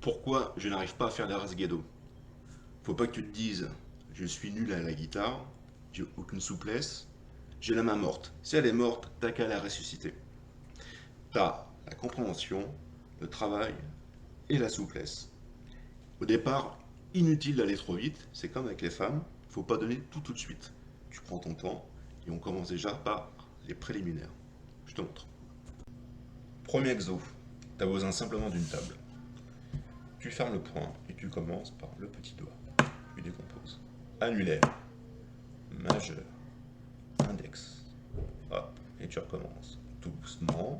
Pourquoi je n'arrive pas à faire les rasgado? Faut pas que tu te dises, je suis nul à la guitare, j'ai aucune souplesse, j'ai la main morte. Si elle est morte, t'as qu'à la ressusciter. T'as la compréhension, le travail et la souplesse. Au départ, inutile d'aller trop vite, c'est comme avec les femmes, faut pas donner tout de suite. Tu prends ton temps et on commence déjà par les préliminaires. Je te montre. Premier exo, tu as besoin simplement d'une table. Tu fermes le poing et tu commences par le petit doigt. Tu décomposes. Annulaire, majeur, index. Hop, et tu recommences. Doucement,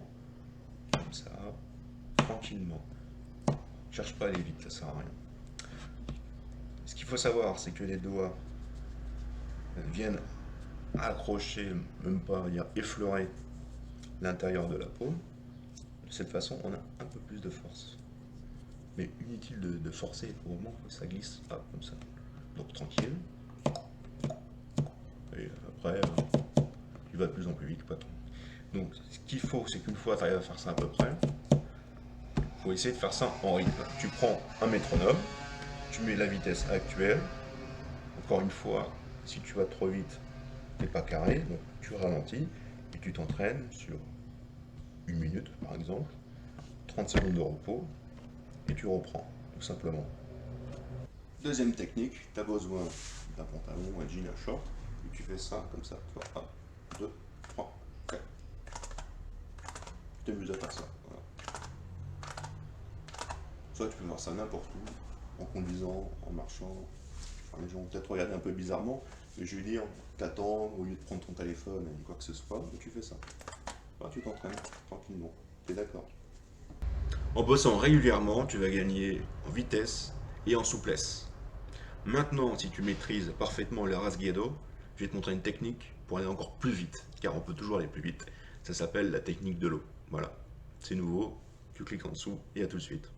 comme ça, tranquillement. Cherche pas à aller vite, ça sert à rien. Ce qu'il faut savoir, c'est que les doigts viennent accrocher, même pas dire effleurer l'intérieur de la paume. De cette façon, on a un peu plus de force. Mais inutile de forcer, au moment où ça glisse, comme ça. Donc tranquille. Et après, tu vas de plus en plus vite, quoi. Donc ce qu'il faut, c'est qu'une fois tu arrives à faire ça à peu près, il faut essayer de faire ça en rythme. Tu prends un métronome, tu mets la vitesse actuelle. Encore une fois, si tu vas trop vite, t'es pas carré, donc tu ralentis et tu t'entraînes sur 1 minute par exemple, 30 secondes de repos, et tu reprends, tout simplement. Deuxième technique, tu as besoin d'un pantalon, un jean, un short, et tu fais ça comme ça. Tu vois, 1, 2, 3, 4. Tu t'amuses à faire ça. Voilà. Soit tu peux faire ça n'importe où, en conduisant, en marchant. Enfin, les gens vont peut-être regarder un peu bizarrement, mais je veux dire, t'attends, au lieu de prendre ton téléphone et quoi que ce soit, tu fais ça. Alors, tu t'entraînes tranquillement. T'es d'accord? En bossant régulièrement, tu vas gagner en vitesse et en souplesse. Maintenant, si tu maîtrises parfaitement le rasguedo, je vais te montrer une technique pour aller encore plus vite, car on peut toujours aller plus vite. Ça s'appelle la technique de l'eau. Voilà, c'est nouveau, tu cliques en dessous et à tout de suite.